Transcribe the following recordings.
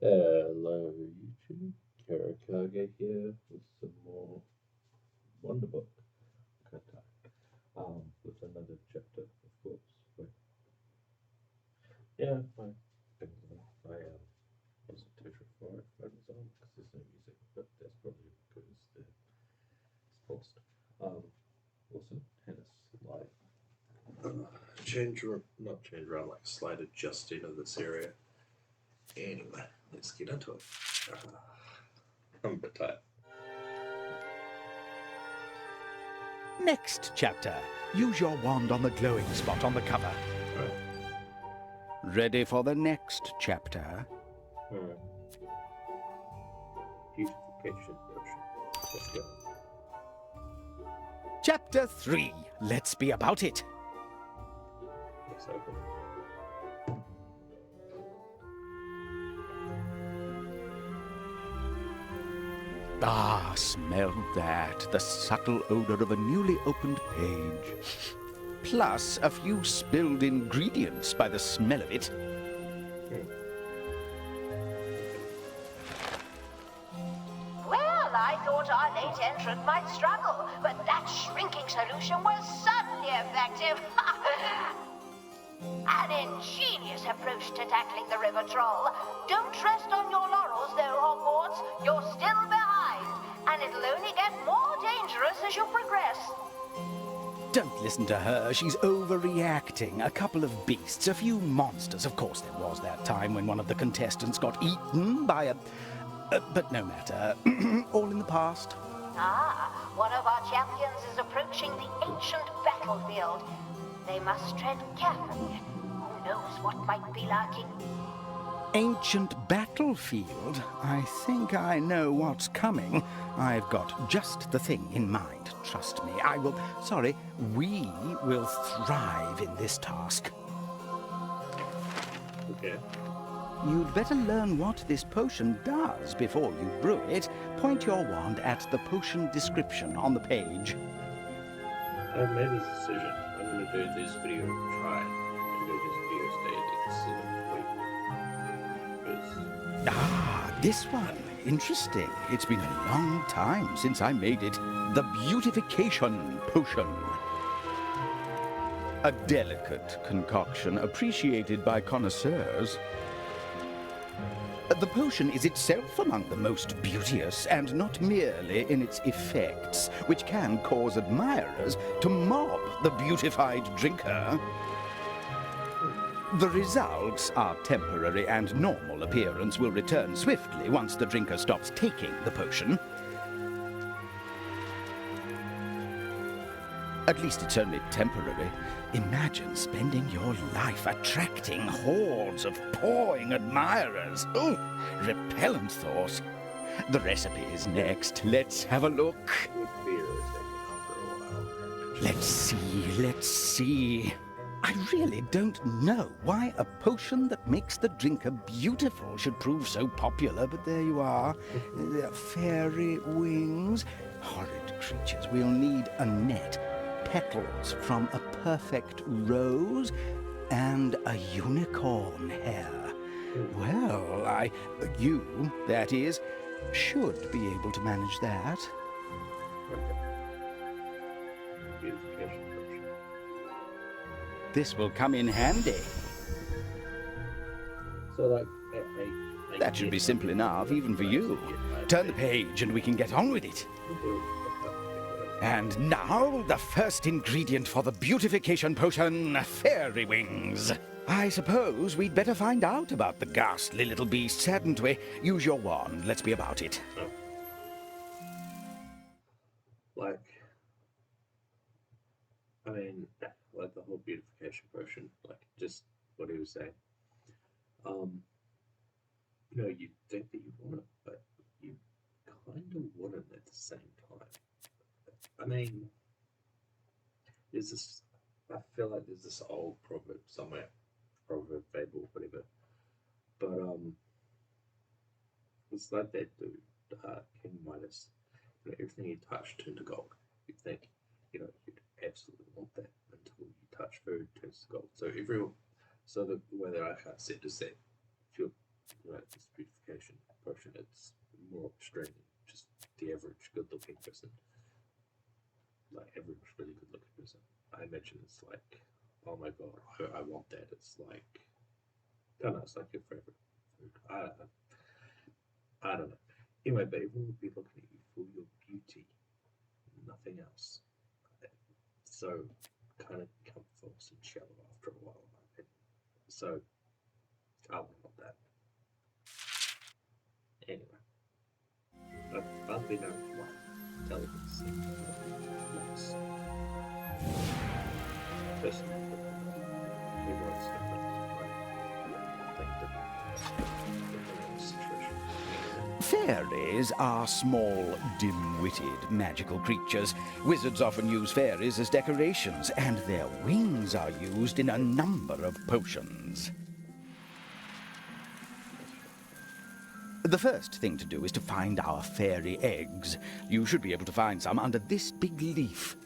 Hello, YouTube. Kirakage here with some more Wonderbook content. With another chapter, of course. But yeah, I wasn't too sure for it when it was on because there's no music, but that's probably because it's paused. Also, tennis live. Not change around, like slight adjusting of this area. Anyway, let's get into it. I'm a bit tired. Next chapter. Use your wand on the glowing spot on the cover. Alright. Ready for the next chapter? Alright. Beautification potion. Let's go. Chapter 3. Let's be about it. Let's open. Ah, smell that. The subtle odor of a newly opened page. Plus a few spilled ingredients by the smell of it. Well, I thought our late entrant might struggle, but that shrinking solution was suddenly effective. An ingenious approach to tackling the river troll. Don't rest on your laurels, though, Hogwarts. You're still behind, and it'll only get more dangerous as you progress. Don't listen to her. She's overreacting. A couple of beasts, a few monsters. Of course, there was that time when one of the contestants got eaten by a... but no matter. All in the past. Ah, one of our champions is approaching the ancient battlefield. They must tread carefully. Who knows what might be lurking? Ancient battlefield? I think I know what's coming. I've got just the thing in mind. Trust me, we will thrive in this task. Okay. You'd better learn what this potion does before you brew it. Point your wand at the potion description on the page. I've made this decision. I'm going to do this video, try and do this video stay at 7 weeks. Ah, this one. Interesting. It's been a long time since I made it. The Beautification Potion. A delicate concoction appreciated by connoisseurs. The potion is itself among the most beauteous, and not merely in its effects, which can cause admirers to mob the beautified drinker. The results are temporary, and normal appearance will return swiftly once the drinker stops taking the potion. At least it's only temporary. Imagine spending your life attracting hordes of pawing admirers. Oh, repellent thought. The recipe is next. Let's have a look. With beer, after a while. Let's see. I really don't know why a potion that makes the drinker beautiful should prove so popular, but there you are. Fairy wings. Horrid creatures. We'll need a net. Petals from a perfect rose, and a unicorn hair. Well, you, that is, should be able to manage that. Beautification potion. This will come in handy. So, like, That should be simple enough, even for you. Turn the page and we can get on with it. And now, the first ingredient for the beautification potion, fairy wings. I suppose we'd better find out about the ghastly little beasts, hadn't we? Use your wand. Let's be about it. Oh. Like the whole beautification potion, like just what he was saying. You think that you want it, but you kind of wouldn't at the same time. There's this. I feel like there's this old proverb somewhere, proverb, fable, whatever. But it's like that dude, King Midas. Everything he touched turned to gold. You think, you'd absolutely want that until you touch food, turns to gold. So the way that I can't set is that if you're, this beautification beautification potion. It's more extreme than just the average good-looking person. Like average really good-looking person. I imagine it's like, oh my god, I want that. It's like, I don't know, it's like your favorite food. I don't know. Anyway, but everyone will be looking at you for your beauty, nothing else. So kind of become false and shallow after a while, in my opinion. So I don't want that. Anyway, I've been out of my intelligence lots. Personally, everyone's situation. Fairies are small, dim-witted, magical creatures. Wizards often use fairies as decorations, and their wings are used in a number of potions. The first thing to do is to find our fairy eggs. You should be able to find some under this big leaf.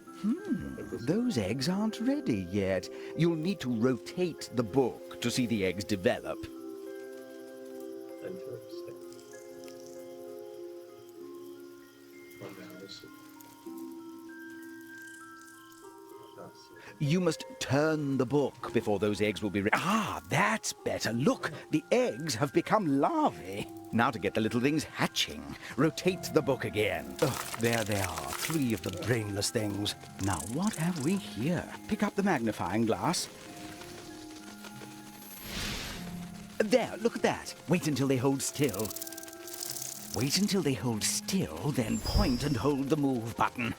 Those eggs aren't ready yet. You'll need to rotate the book to see the eggs develop. Interesting. You must turn the book before those eggs will be ready. Ah, that's better. Look, the eggs have become larvae. Now to get the little things hatching. Rotate the book again. Oh, there they are, 3 of the brainless things. Now, what have we here? Pick up the magnifying glass. There, look at that. Wait until they hold still. Wait until they hold still, then point and hold the move button.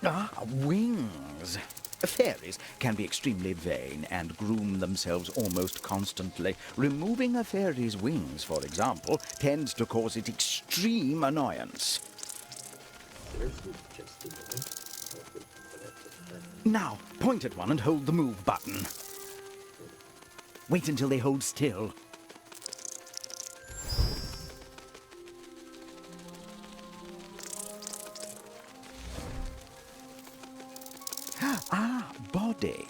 Ah, wings. Fairies can be extremely vain and groom themselves almost constantly. Removing a fairy's wings, for example, tends to cause it extreme annoyance. Now, point at one and hold the move button. Wait until they hold still. Ah, body.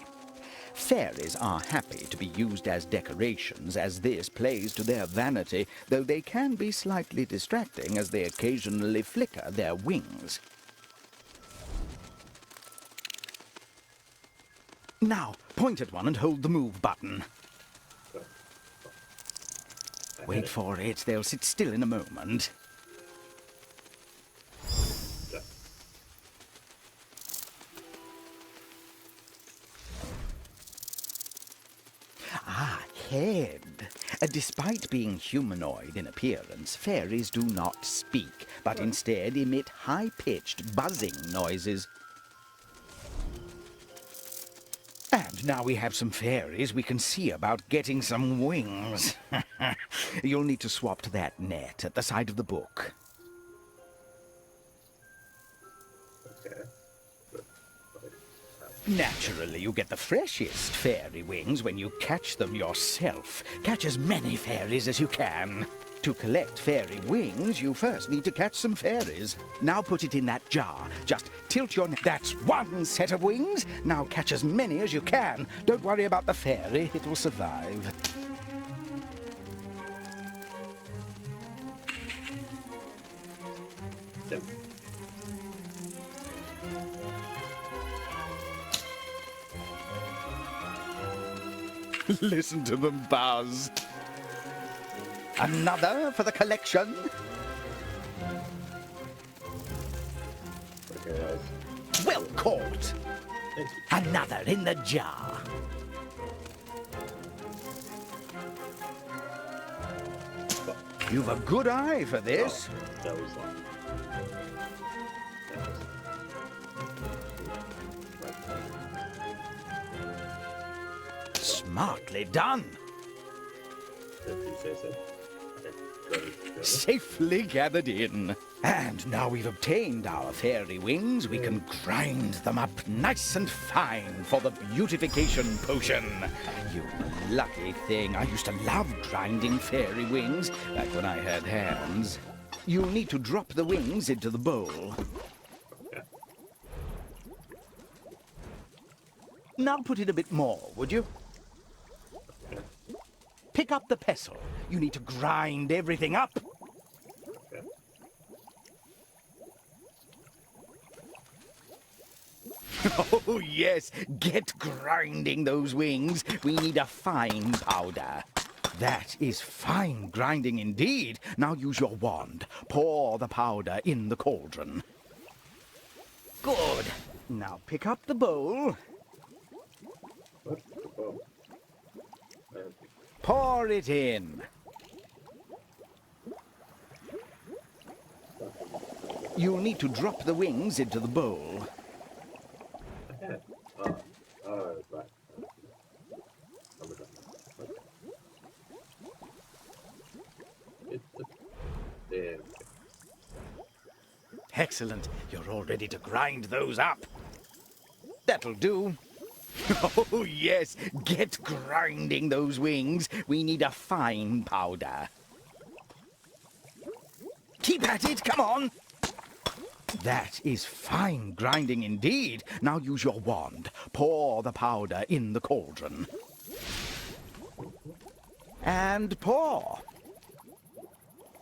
Fairies are happy to be used as decorations, as this plays to their vanity, though they can be slightly distracting as they occasionally flicker their wings. Now, point at one and hold the move button. Wait for it, they'll sit still in a moment. Ah, head. Despite being humanoid in appearance, fairies do not speak, but instead emit high-pitched buzzing noises. And now we have some fairies, we can see about getting some wings. You'll need to swap to that net at the side of the book. Okay. Naturally, you get the freshest fairy wings when you catch them yourself. Catch as many fairies as you can. To collect fairy wings, you first need to catch some fairies. Now put it in that jar. Just tilt your net. That's 1 set of wings. Now catch as many as you can. Don't worry about the fairy. It will survive. Yep. Listen to them buzz. Another for the collection. Okay, guys. Well caught. Thank you. Another in the jar. You've a good eye for this. That was like. Smartly done. Did you say so? Go. Safely gathered in. And now we've obtained our fairy wings, we can grind them up nice and fine for the beautification potion. You lucky thing. I used to love grinding fairy wings back when I had hands. You'll need to drop the wings into the bowl. Okay. Now put in a bit more, would you? pick up the pestle. You need to grind everything up. Okay. Oh, yes, get grinding those wings. We need a fine powder. That is fine grinding indeed. Now use your wand. Pour the powder in the cauldron. Good. Now pick up the bowl. What? Oh. Pour it in. You'll need to drop the wings into the bowl. Okay. Right. Okay. There. Excellent. You're all ready to grind those up. That'll do. Oh, yes. Get grinding those wings. We need a fine powder. Keep at it. Come on. That is fine grinding indeed. Now use your wand. Pour the powder in the cauldron. And pour.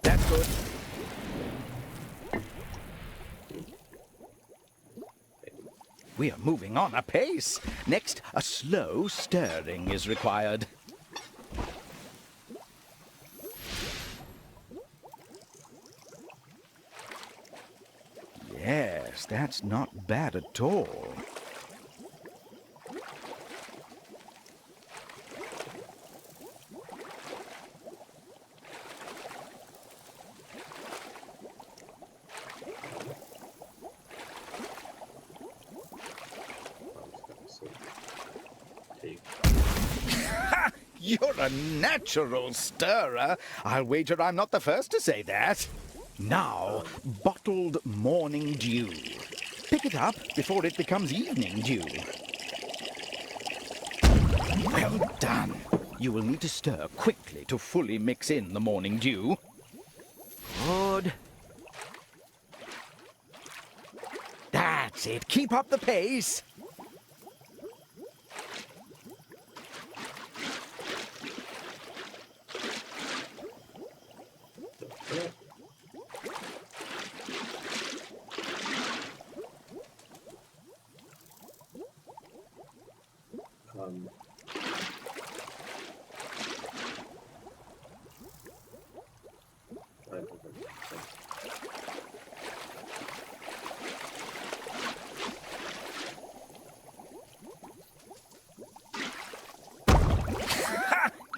That's good. We are moving on apace. Next, a slow stirring is required. Yes, that's not bad at all. You're a natural stirrer. I'll wager I'm not the first to say that. Now, bottled morning dew. Pick it up before it becomes evening dew. Well done. You will need to stir quickly to fully mix in the morning dew. Good. That's it. Keep up the pace.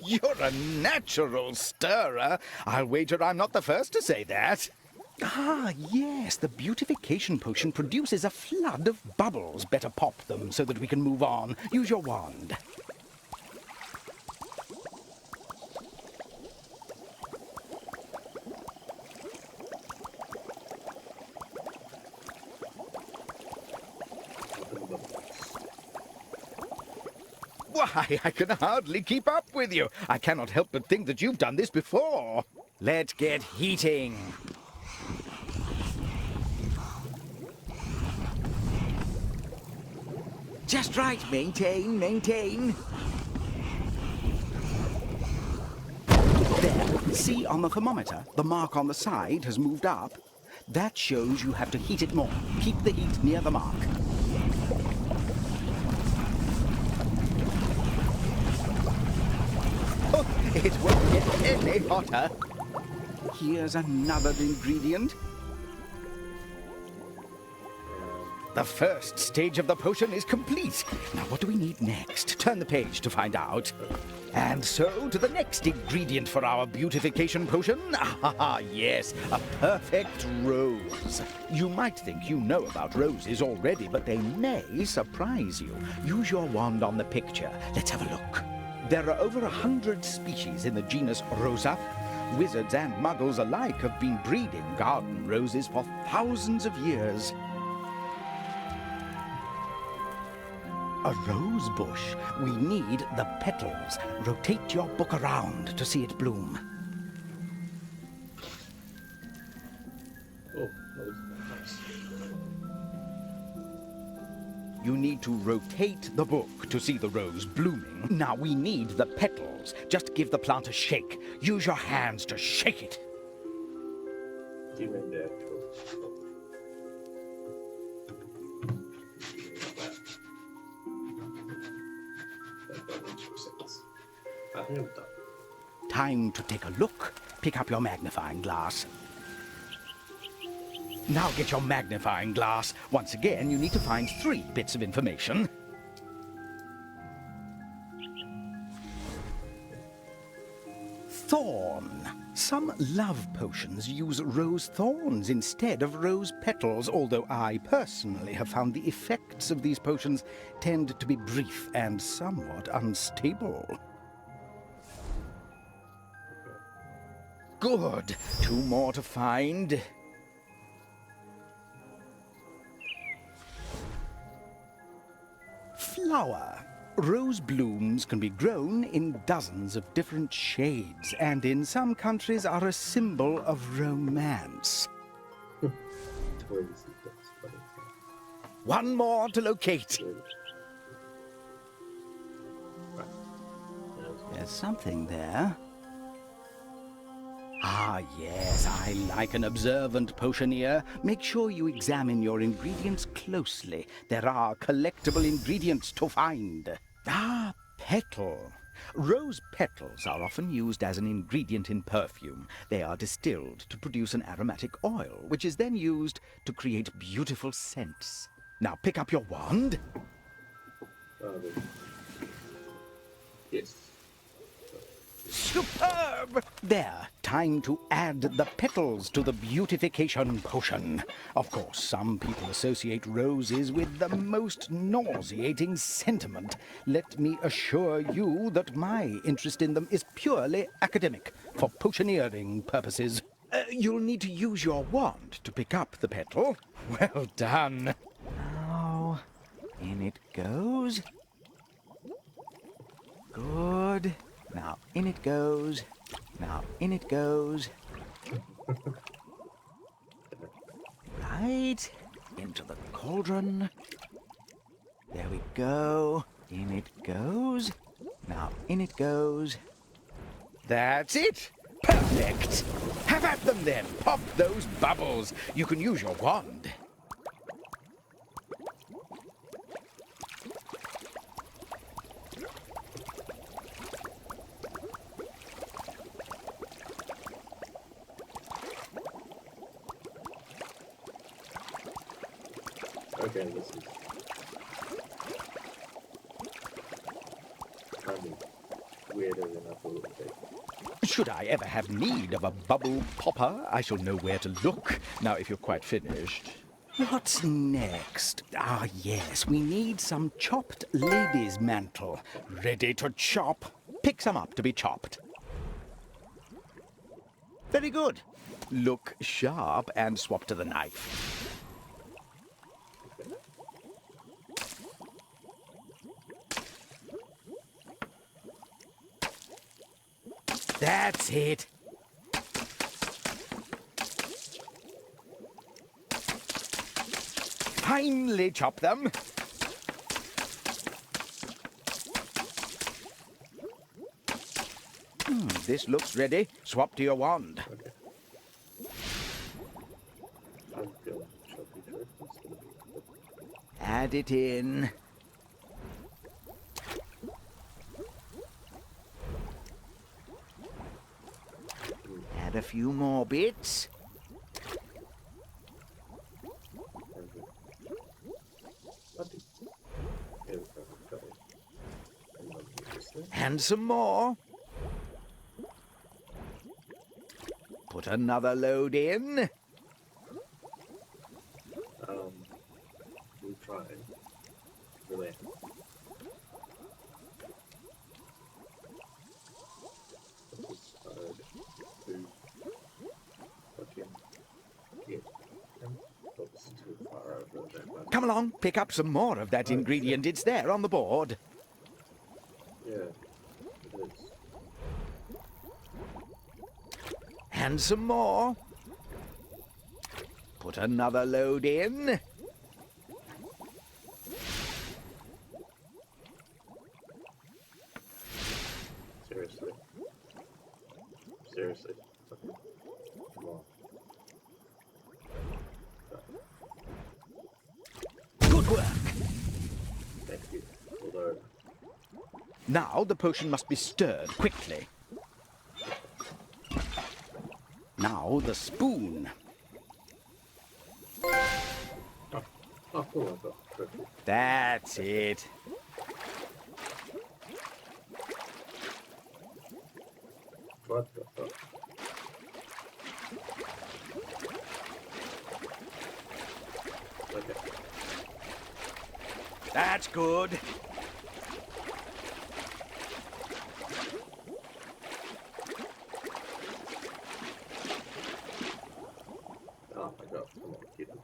You're a natural stirrer. I'll wager I'm not the first to say that. Ah, yes, the beautification potion produces a flood of bubbles. Better pop them so that we can move on. Use your wand. Why, I can hardly keep up with you. I cannot help but think that you've done this before. Let's get heating. Just right. Maintain, maintain. There. See on the thermometer, the mark on the side has moved up. That shows you have to heat it more. Keep the heat near the mark. Oh, it won't get any hotter. Here's another ingredient. The first stage of the potion is complete. Now, what do we need next? Turn the page to find out. And so, to the next ingredient for our beautification potion. Ah, yes, a perfect rose. You might think you know about roses already, but they may surprise you. Use your wand on the picture. Let's have a look. There are over 100 species in the genus Rosa. Wizards and muggles alike have been breeding garden roses for thousands of years. A rose bush. We need the petals. Rotate your book around to see it bloom. Oh, that was nice. You need to rotate the book to see the rose blooming. Now we need the petals. Just give the plant a shake. Use your hands to shake it. Do you mean the actual? I think I'm done. Time to take a look. Pick up your magnifying glass. Now get your magnifying glass. Once again, you need to find 3 bits of information. Thorn. Some love potions use rose thorns instead of rose petals, although I personally have found the effects of these potions tend to be brief and somewhat unstable. Good. 2 more to find. Flower. Rose blooms can be grown in dozens of different shades, and in some countries are a symbol of romance. Twins, that's funny. 1 more to locate. Right. There's something there. Ah, yes, I like an observant potioneer. Make sure you examine your ingredients closely. There are collectible ingredients to find. Ah, petal. Rose petals are often used as an ingredient in perfume. They are distilled to produce an aromatic oil, which is then used to create beautiful scents. Now pick up your wand. Yes. Superb! There, time to add the petals to the beautification potion. Of course, some people associate roses with the most nauseating sentiment. Let me assure you that my interest in them is purely academic, for potioneering purposes. You'll need to use your wand to pick up the petal. Well done. Now, in it goes. Good. Now in it goes. Now in it goes. Right. Into the cauldron. There we go. In it goes. Now in it goes. That's it. Perfect. Have at them then. Pop those bubbles. You can use your wand. Okay, this is kind of weirder than I thought it would be. Should I ever have need of a bubble popper, I shall know where to look. Now, if you're quite finished. What's next? Ah, yes, we need some chopped lady's mantle. Ready to chop. Pick some up to be chopped. Very good. Look sharp and swap to the knife. That's it. Finely chop them. This looks ready. Swap to your wand. Okay. I'm feeling choppy choices. Add it in. Add a few more bits. And some more. Put another load in. We'll try. Relay. Come along, pick up some more of that ingredient. It's there on the board. Yeah, it is. And some more. Put another load in. seriously. Okay. Come on. Good work. Thank you. Although, Now the potion must be stirred quickly. Now the spoon. oh cool, I've got a trick. That's it. What the fuck? Okay. That's good. Oh my god, come on, keep it.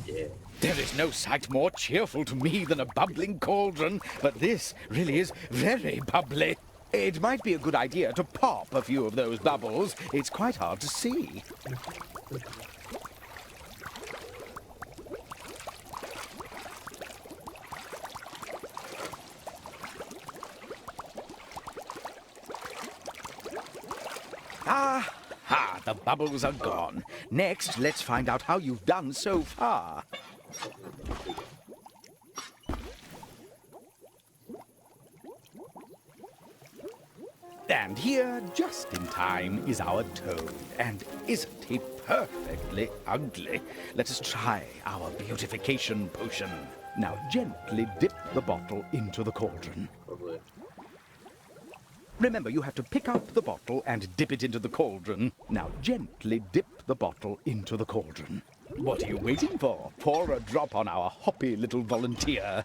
Yeah. There is no sight more cheerful to me than a bubbling cauldron, but this really is very bubbly. It might be a good idea to pop a few of those bubbles. It's quite hard to see. Ah, the bubbles are gone. Next, let's find out how you've done so far. And here, just in time, is our toad. And isn't he perfectly ugly? Let us try our beautification potion. Now gently dip the bottle into the cauldron. Probably. Remember, you have to pick up the bottle and dip it into the cauldron. Now gently dip the bottle into the cauldron. What are you waiting for? Pour a drop on our hoppy little volunteer.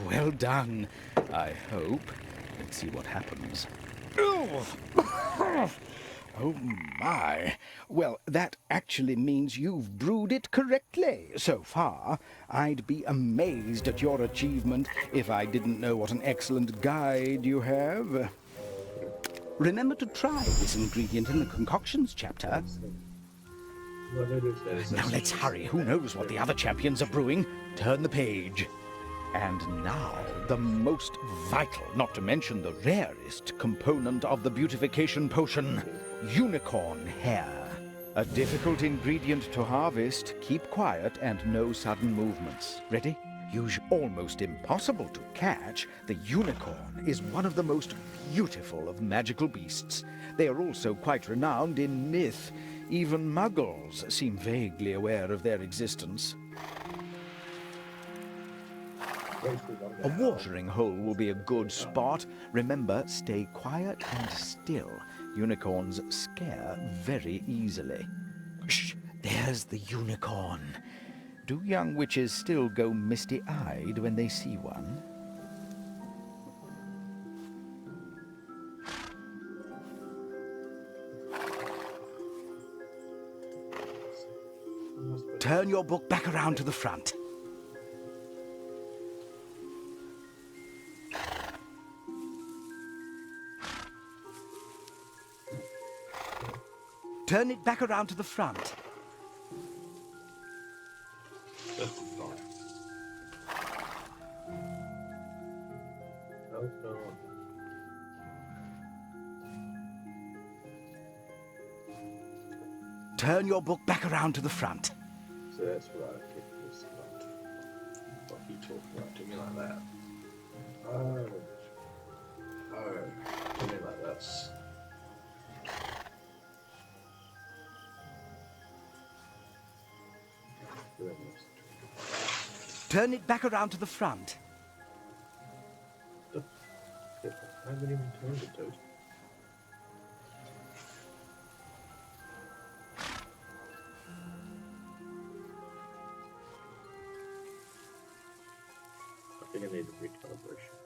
Well done, I hope. Let's see what happens. Oh my. Well, that actually means you've brewed it correctly so far. I'd be amazed at your achievement if I didn't know what an excellent guide you have. Remember to try this ingredient in the concoctions chapter. Now let's hurry. Who knows what the other champions are brewing? Turn the page. And now, the most vital, not to mention the rarest, component of the beautification potion, unicorn hair. A difficult ingredient to harvest. Keep quiet and no sudden movements. Ready? Almost impossible to catch, the unicorn is one of the most beautiful of magical beasts. They are also quite renowned in myth. Even muggles seem vaguely aware of their existence. A watering hole will be a good spot. Remember, stay quiet and still. Unicorns scare very easily. Shh! There's the unicorn. Do young witches still go misty-eyed when they see one? Turn your book back around to the front. Turn it back around to the front. That's fine. Oh, no. Turn your book back around to the front. So that's what I picked this up. What are you talking about? Do me like that. Oh. Oh. Do me like this. Turn it back around to the front. I haven't even turned it, dude. I think I need a recalibration.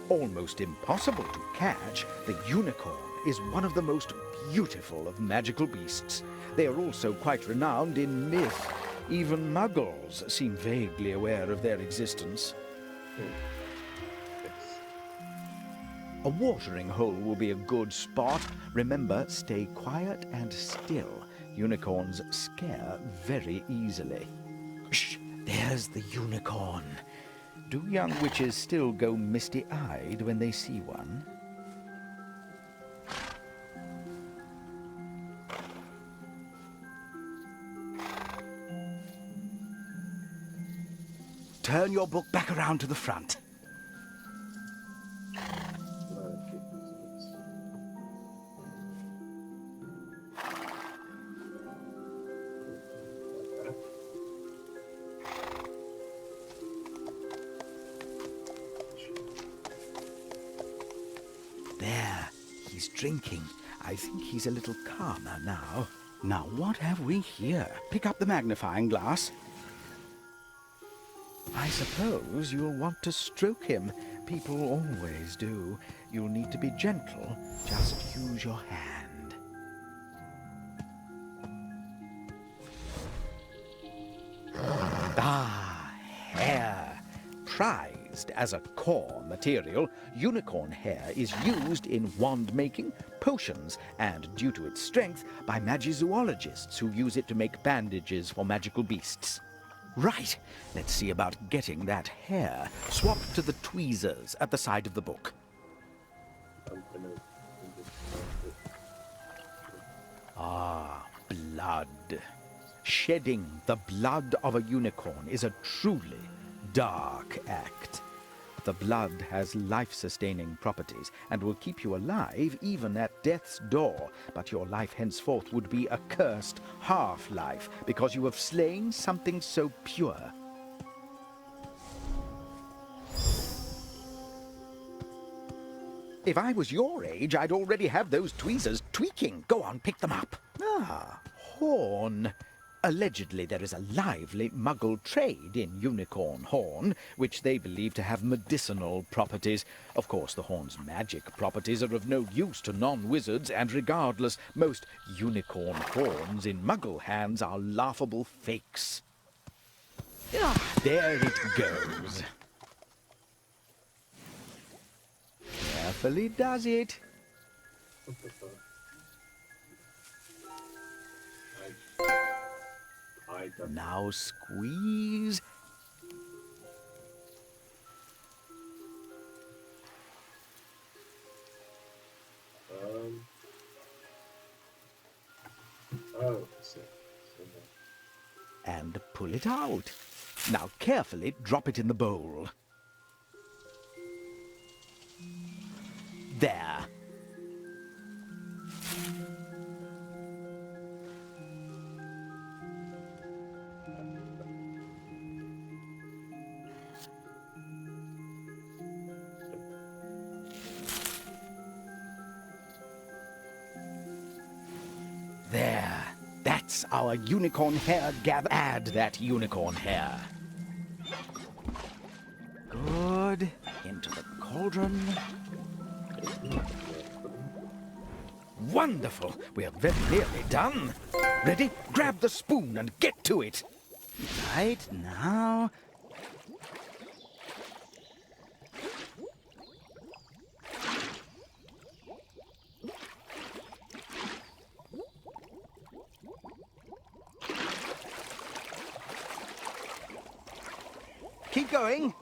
Almost impossible to catch, the unicorn is one of the most beautiful of magical beasts. They are also quite renowned in myth. Even muggles seem vaguely aware of their existence. Yes. A watering hole will be a good spot. Remember, stay quiet and still. Unicorns scare very easily. Shh! There's the unicorn. Do young witches still go misty-eyed when they see one? Turn your book back around to the front. There, he's drinking. I think he's a little calmer now. Now, what have we here? Pick up the magnifying glass. I suppose you'll want to stroke him. People always do. You'll need to be gentle. Just use your hand. Ah, hair. Prized as a core material, unicorn hair is used in wand making, potions, and, due to its strength, by magizoologists who use it to make bandages for magical beasts. Right, let's see about getting that hair. Swap to the tweezers at the side of the book. Ah, blood. Shedding the blood of a unicorn is a truly dark act. The blood has life-sustaining properties and will keep you alive even at death's door, but your life henceforth would be a cursed half-life because you have slain something so pure. If I was your age, I'd already have those tweezers tweaking. Go on, pick them up. Ah, horn. Allegedly, there is a lively muggle trade in unicorn horn, which they believe to have medicinal properties. Of course, the horn's magic properties are of no use to non-wizards, and regardless, most unicorn horns in muggle hands are laughable fakes. Ah, there it goes. Carefully does it. Now squeeze. Oh, so And pull it out. Now carefully drop it in the bowl. There. There. That's our unicorn hair gather. Add that unicorn hair. Good. Into the cauldron. Wonderful. We're very nearly done. Ready? Grab the spoon and get to it. Right now. Keep going.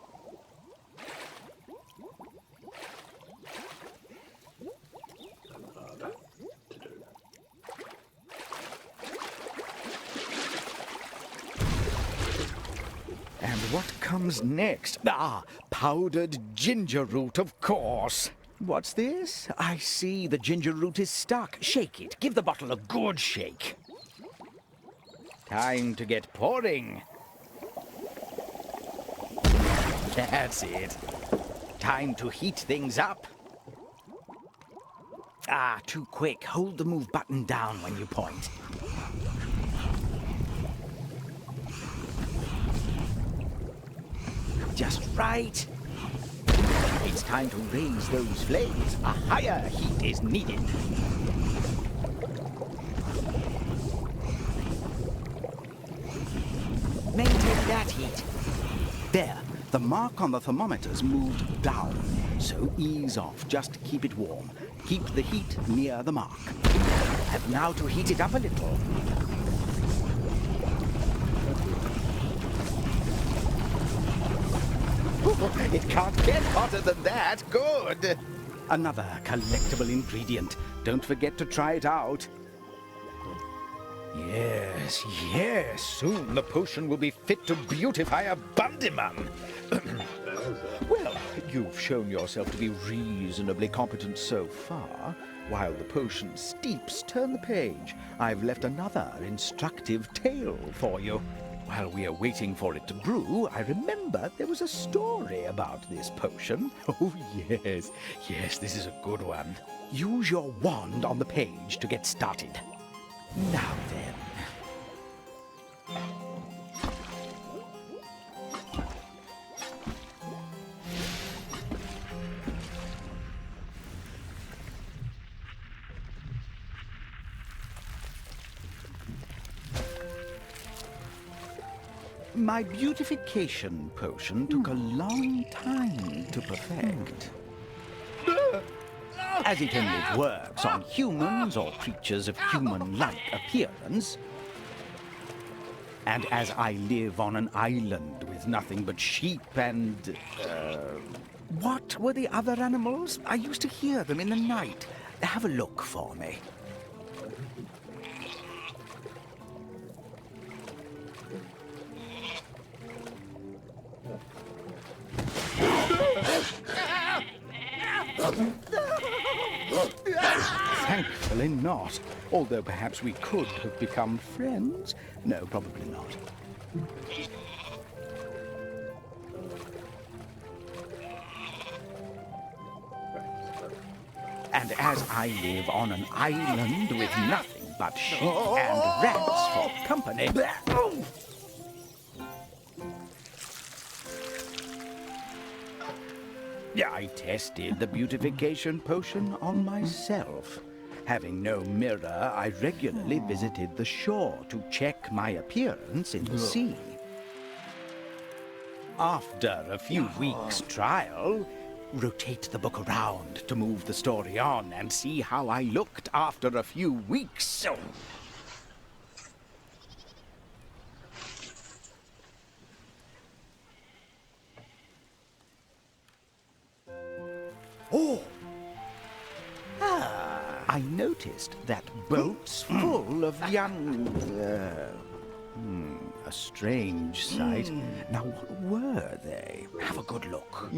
harder to do. And what comes next? Ah, powdered ginger root, of course. What's this? I see the ginger root is stuck. Shake it. Give the bottle a good shake. Time to get pouring. That's it. Time to heat things up. Ah, too quick. Hold the move button down when you point. Just right. It's time to raise those flames. A higher heat is needed. Maintain that heat. There, the mark on the thermometer's moved down. So ease off, just keep it warm. Keep the heat near the mark. And now to heat it up a little. It can't get hotter than that. Good. Another collectible ingredient. Don't forget to try it out. Yes, yes. Soon the potion will be fit to beautify a bandyman. Well, you've shown yourself to be reasonably competent so far. While the potion steeps, turn the page. I've left another instructive tale for you. While we are waiting for it to brew, I remember there was a story about this potion. Oh, yes, yes, this is a good one. Use your wand on the page to get started. Now then. My beautification potion took a long time to perfect. As it only works on humans or creatures of human-like appearance, and as I live on an island with nothing but sheep and... what were the other animals? I used to hear them in the night. Have a look for me. Thankfully not. Although perhaps we could have become friends. No, probably not. And as I live on an island with nothing but sheep and rats for company... I tested the beautification potion on myself. Having no mirror, I regularly visited the shore to check my appearance in the sea. After a few weeks' trial, rotate the book around to move the story on and see how I looked after a few weeks. Oh! I noticed that boats full of young... a strange sight. Now, what were they? Have a good look.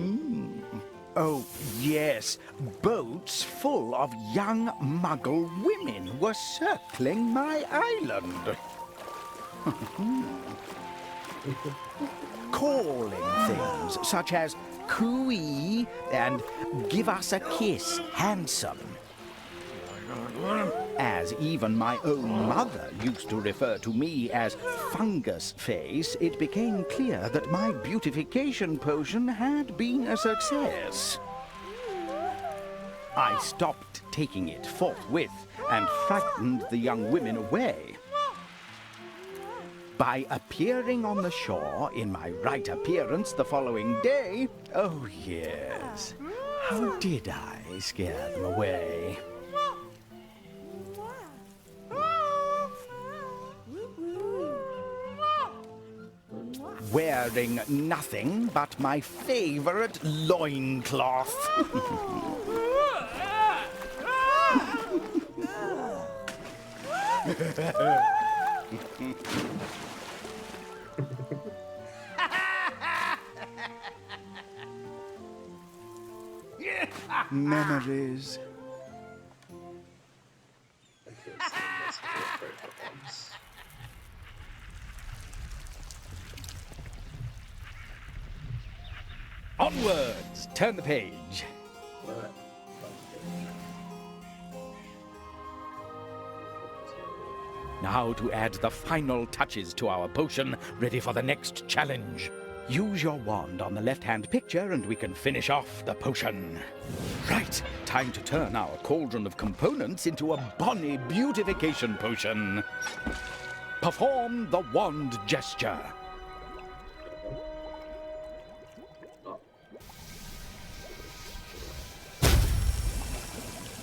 Oh, yes. Boats full of young Muggle women were circling my island. Calling things such as cooey and give us a kiss, handsome. As even my own mother used to refer to me as fungus face, it became clear that my beautification potion had been a success. I stopped taking it forthwith and frightened the young women away. By appearing on the shore in my right appearance the following day, oh yes, how did I scare them away? Wearing nothing but my favorite loincloth. Memories. Onwards! Turn the page. Now to add the final touches to our potion, ready for the next challenge. Use your wand on the left-hand picture and we can finish off the potion. Right, time to turn our cauldron of components into a bonny beautification potion. Perform the wand gesture.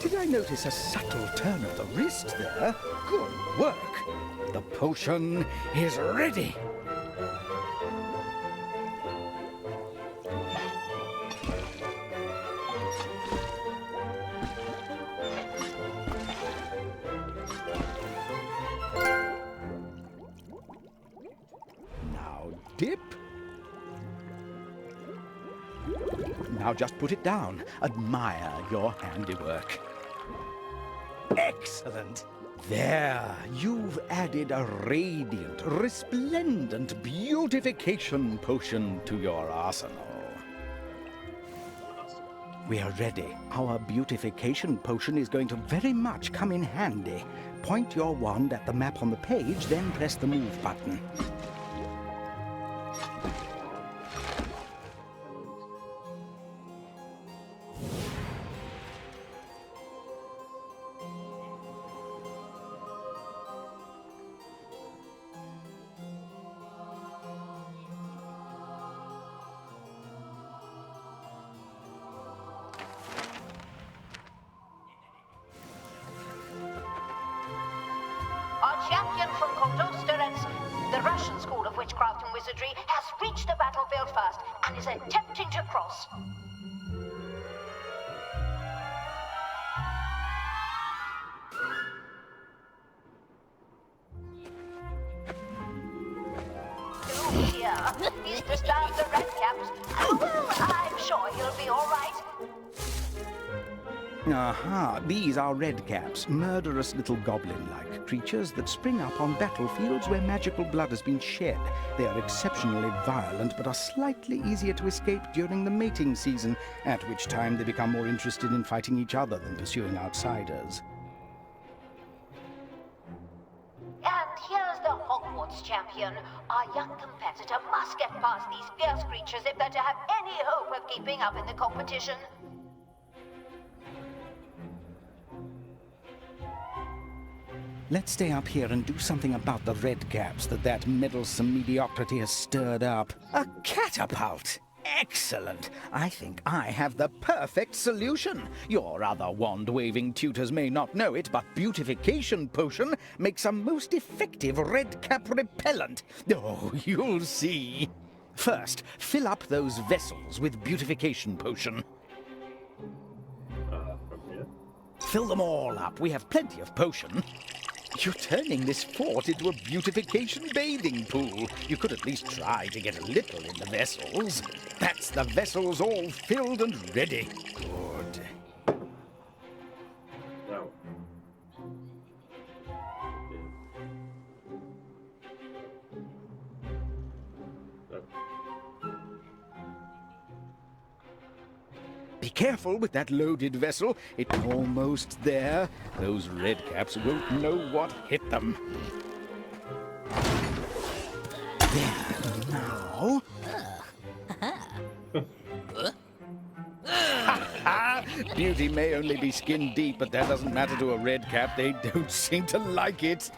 Did I notice a subtle turn of the wrist there? Good work. The potion is ready. Now dip. Now just put it down. Admire your handiwork. Excellent. There, you've added a radiant, resplendent beautification potion to your arsenal. We are ready. Our beautification potion is going to very much come in handy. Point your wand at the map on the page, then press the move button. Our champion from Koldostorets, the Russian School of Witchcraft and Wizardry, has reached the battlefield first and is attempting to cross. Oh dear, he's disturbed the red caps. Oh, well, I'm sure he'll be all right. Aha, these are redcaps, murderous little goblin-like creatures that spring up on battlefields where magical blood has been shed. They are exceptionally violent, but are slightly easier to escape during the mating season, at which time they become more interested in fighting each other than pursuing outsiders. And here's the Hogwarts champion. Our young competitor must get past these fierce creatures if they're to have any hope of keeping up in the competition. Let's stay up here and do something about the redcaps that meddlesome mediocrity has stirred up. A catapult! Excellent! I think I have the perfect solution. Your other wand-waving tutors may not know it, but beautification potion makes a most effective redcap repellent. Oh, you'll see. First, fill up those vessels with beautification potion. From here? Fill them all up. We have plenty of potion. You're turning this fort into a beautification bathing pool. You could at least try to get a little in the vessels. That's the vessels all filled and ready. Good. No. Be careful with that loaded vessel. It's almost there. Those redcaps won't know what hit them. There, now. Beauty may only be skin deep, but that doesn't matter to a redcap. They don't seem to like it.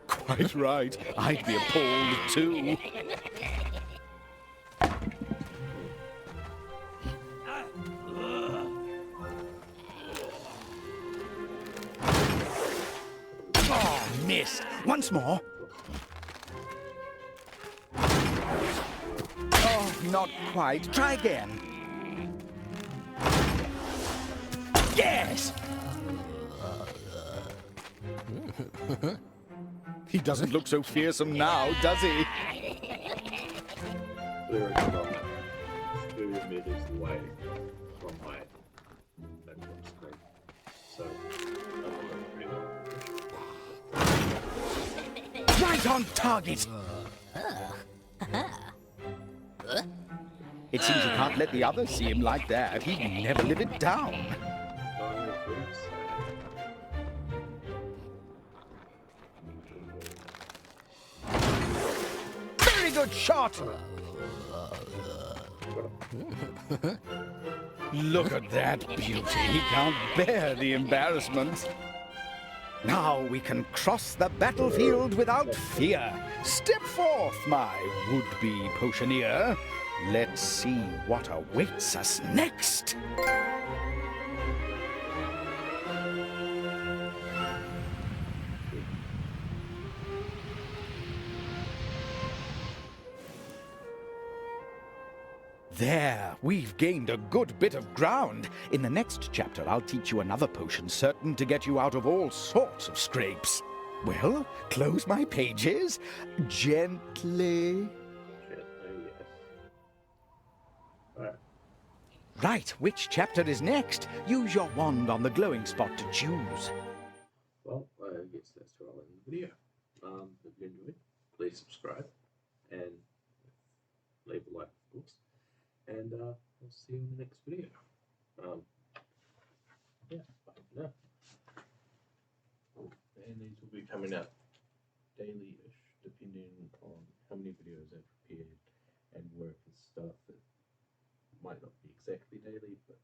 Quite right. I'd be appalled too. Oh, missed. Once more. Oh, not quite. Try again. Yes! He doesn't look so fearsome now, does he? There is about 2 meters away from my background screen. So, Right on target! It seems you can't let the others see him like that. He'd never live it down. Oops. Very good shot! Look at that beauty. He can't bear the embarrassment. Now we can cross the battlefield without fear. Step forth, my would-be potioneer. Let's see what awaits us next. There, we've gained a good bit of ground. In the next chapter, I'll teach you another potion certain to get you out of all sorts of scrapes. Well, close my pages. Gently. Gently, yes. Alright. Right, which chapter is next? Use your wand on the glowing spot to choose. Well, I guess that's where I'll end the video. If you enjoyed, please subscribe and leave a like, of course. And we'll see you in the next video. Yeah, bye for now. And these will be coming out daily-ish, depending on how many videos I've prepared and work and stuff. It might not be exactly daily, but